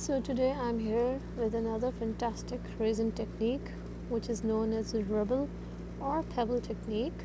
So today I'm here with another fantastic resin technique which is known as Rubble or Pebble Technique.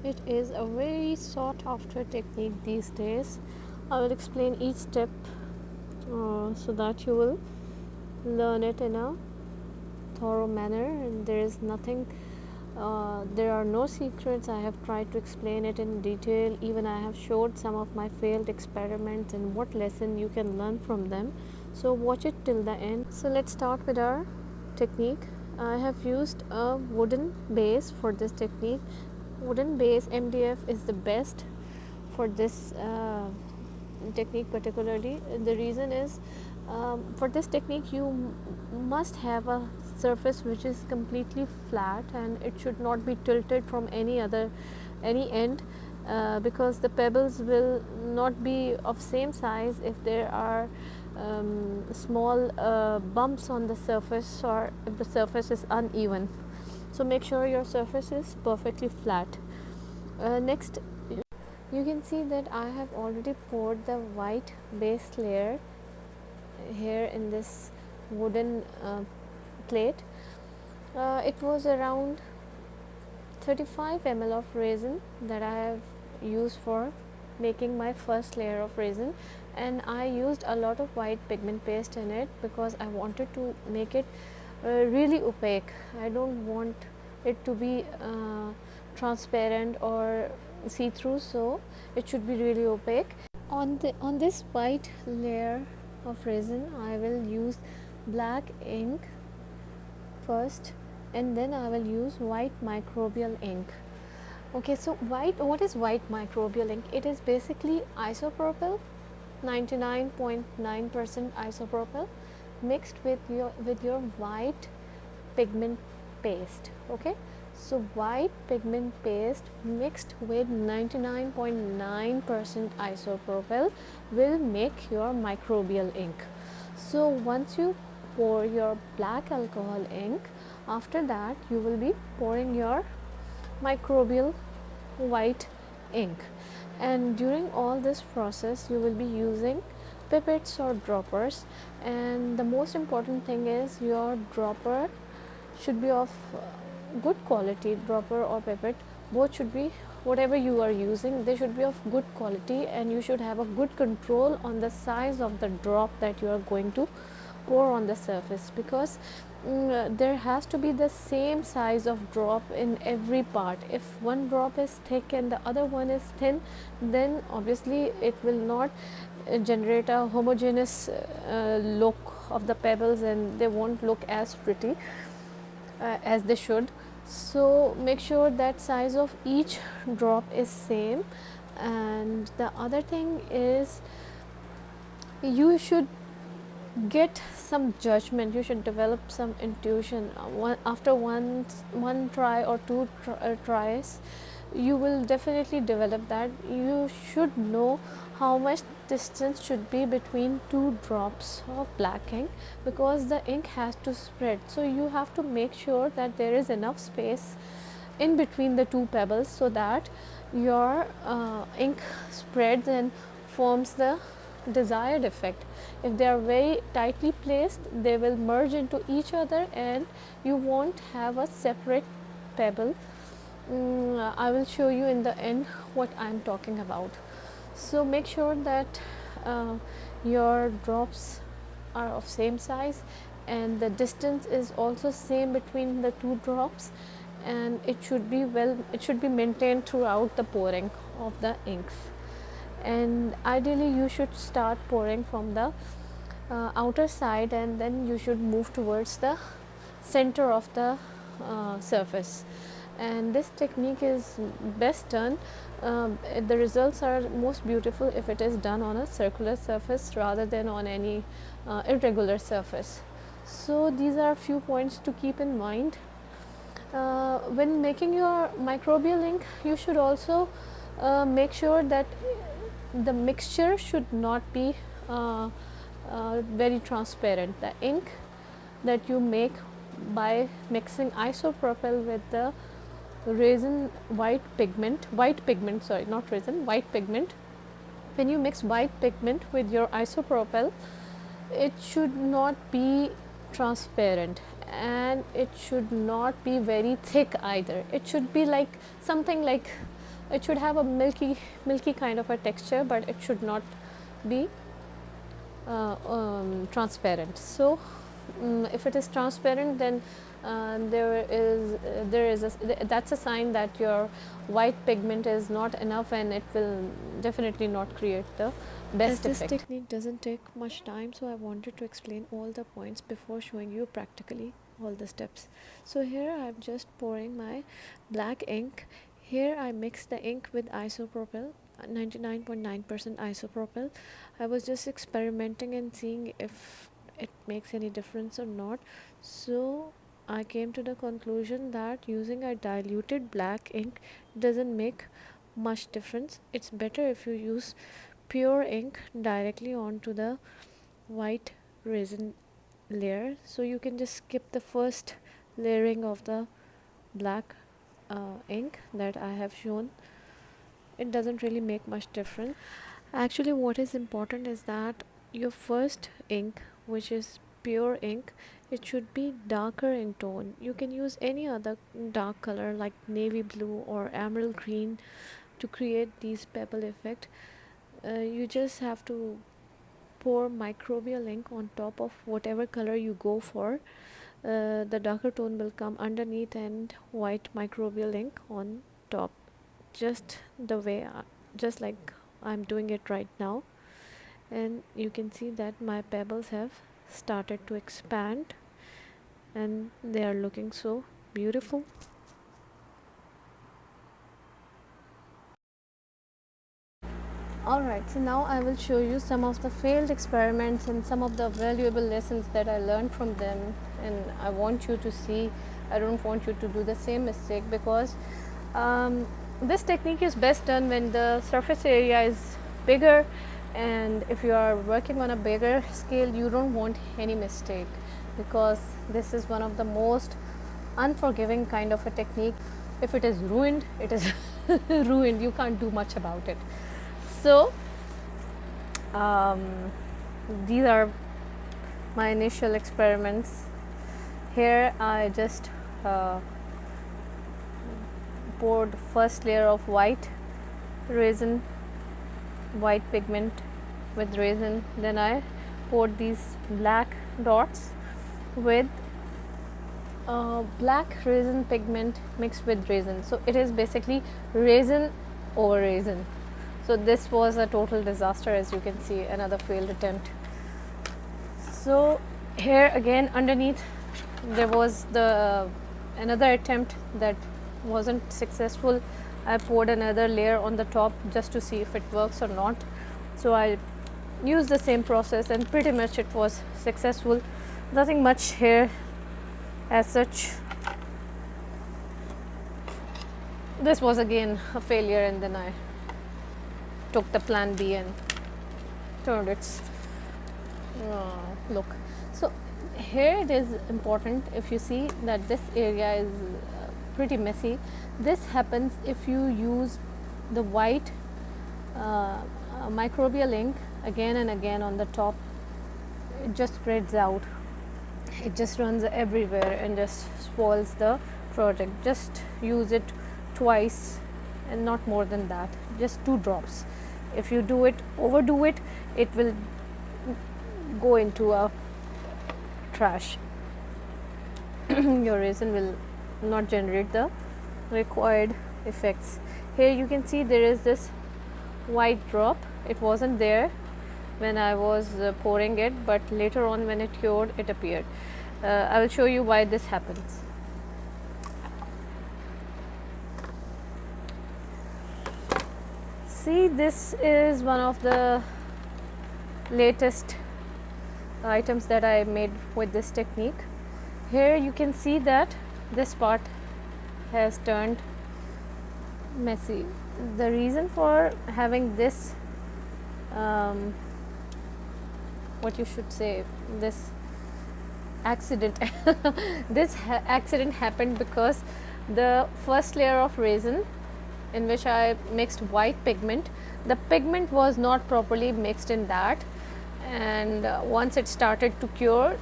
It is a very sought after technique these days. I will explain each step so that you will learn it in a thorough manner, and there are no secrets. I have tried to explain it in detail. Even I have showed some of my failed experiments and what lesson you can learn from them. So watch it till the end. So let's start with our technique. I have used a wooden base for this technique. Wooden base MDF is the best for this technique particularly. The reason is for this technique you must have a surface which is completely flat, and it should not be tilted from any end because the pebbles will not be of same size if there are small bumps on the surface or if the surface is uneven. So make sure your surface is perfectly flat. Next, you can see that I have already poured the white base layer here in this wooden plate. It was around 35 ml of resin that I have used for making my first layer of resin, and I used a lot of white pigment paste in it because I wanted to make it really opaque. I don't want it to be transparent or see-through, so it should be really opaque. On this white layer of resin I will use black ink first, and then I will use white microbial ink. Okay, so what is white microbial ink? It is basically isopropyl, 99.9% isopropyl mixed with your white pigment paste. Okay, so white pigment paste mixed with 99.9% isopropyl will make your microbial ink. So once you pour your black alcohol ink, after that you will be pouring your microbial white ink, and during all this process you will be using pipettes or droppers. And the most important thing is your dropper should be of good quality. Dropper or pipette, both should be, whatever you are using, they should be of good quality, and you should have a good control on the size of the drop that you are going to pour on the surface, because there has to be the same size of drop in every part. If one drop is thick and the other one is thin, then obviously it will not generate a homogeneous look of the pebbles, and they won't look as pretty as they should. So make sure that size of each drop is same. And the other thing is, you should get some judgment, you should develop some intuition. After one try or two tries, you will definitely develop that. You should know how much distance should be between two drops of black ink, because the ink has to spread. So you have to make sure that there is enough space in between the two pebbles so that your ink spreads and forms the desired effect. If they are very tightly placed, they will merge into each other and you won't have a separate pebble. I will show you in the end what I am talking about. So make sure that your drops are of same size, and the distance is also same between the two drops, and it should be maintained throughout the pouring of the inks. And ideally you should start pouring from the outer side, and then you should move towards the center of the surface. And this technique is best done, the results are most beautiful if it is done on a circular surface rather than on any irregular surface. So these are a few points to keep in mind. When making your microbial ink, you should also make sure that the mixture should not be very transparent. The ink that you make by mixing isopropyl with the white pigment, when you mix white pigment with your isopropyl, it should not be transparent, and it should not be very thick either. It should be like something like, it should have a milky kind of a texture, but it should not be transparent. So if it is transparent, then there is that's a sign that your white pigment is not enough, and it will definitely not create the best effect. This technique doesn't take much time, so I wanted to explain all the points before showing you practically all the steps. So here I'm just pouring my black ink. Here I mix the ink with isopropyl, 99.9% isopropyl. I was just experimenting and seeing if it makes any difference or not. So I came to the conclusion that using a diluted black ink doesn't make much difference. It's better if you use pure ink directly onto the white resin layer. So you can just skip the first layering of the black ink that I have shown. It doesn't really make much difference. Actually, what is important is that your first ink, which is pure ink, it should be darker in tone. You can use any other dark color like navy blue or emerald green to create these pebble effect. You just have to pour microbial ink on top of whatever color you go for. The darker tone will come underneath and white microbial ink on top, just the way just like I'm doing it right now. And you can see that my pebbles have started to expand and they are looking so beautiful. Alright, so now I will show you some of the failed experiments and some of the valuable lessons that I learned from them, and I want you to see. I don't want you to do the same mistake, because this technique is best done when the surface area is bigger, and if you are working on a bigger scale, you don't want any mistake, because this is one of the most unforgiving kind of a technique. If it is ruined, it is ruined. You can't do much about it. So these are my initial experiments. Here I just poured first layer of white resin, white pigment with resin. Then I poured these black dots with black resin pigment mixed with resin. So it is basically resin over resin. So this was a total disaster, as you can see, another failed attempt. So here again underneath there was another attempt that wasn't successful. I poured another layer on the top just to see if it works or not. So I used the same process and pretty much it was successful. Nothing much here as such. This was again a failure, and then I took the plan B and turned its look. So here it is important, if you see that this area is pretty messy. This happens if you use the white microbial ink again and again on the top. It just spreads out, it just runs everywhere and just spoils the project. Just use it twice and not more than that, just 2 drops. If you do it, overdo it, it will go into a trash. Your resin will not generate the required effects. Here you can see there is this white drop. It wasn't there when I was pouring it, but later on when it cured, it appeared. I will show you why this happens. See, this is one of the latest items that I made with this technique. Here you can see that this part has turned messy. The reason for having this what you should say, this accident this accident happened because the first layer of resin in which I mixed white pigment, the pigment was not properly mixed in that, and once it started to cure,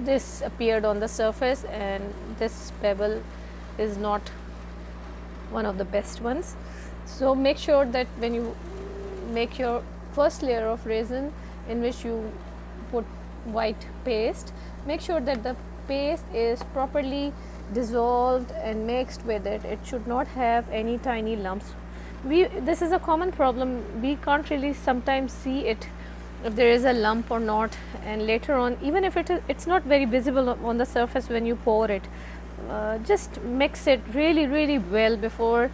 this appeared on the surface, and this pebble is not one of the best ones. So make sure that when you make your first layer of resin, in which you put white paste, make sure that the paste is properly dissolved and mixed with it. It should not have any tiny lumps. This is a common problem. We can't really sometimes see it, if there is a lump or not, and later on, even if it's not very visible on the surface when you pour it, just mix it really well before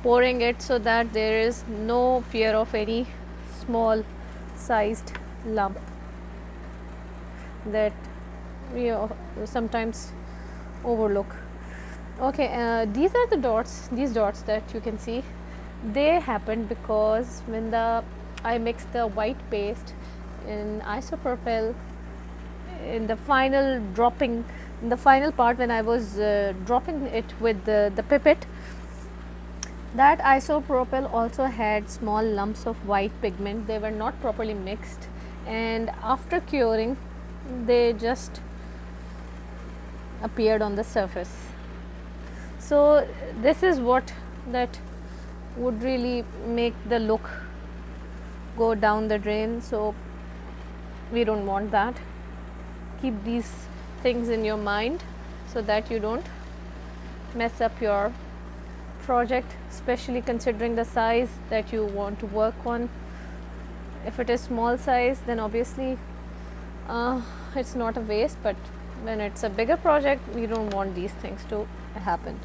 pouring it, so that there is no fear of any small sized lump that we sometimes overlook. Okay, these are the dots, these dots that you can see, they happened because when I mixed the white paste in isopropyl in the final dropping, in the final part when I was dropping it with the pipette, that isopropyl also had small lumps of white pigment. They were not properly mixed, and after curing they just appeared on the surface. So this is what that would really make the look go down the drain. So we don't want that. Keep these things in your mind so that you don't mess up your project, especially considering the size that you want to work on. If it is small size, then obviously it's not a waste, but when it's a bigger project, we don't want these things to happen.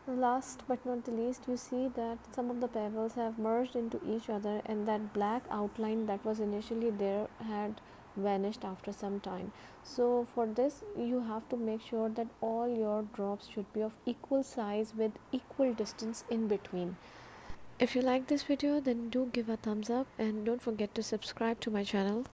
Last but not the least, you see that some of the pebbles have merged into each other, and that black outline that was initially there had vanished after some time. So for this, you have to make sure that all your drops should be of equal size with equal distance in between. If you like this video, then do give a thumbs up and don't forget to subscribe to my channel.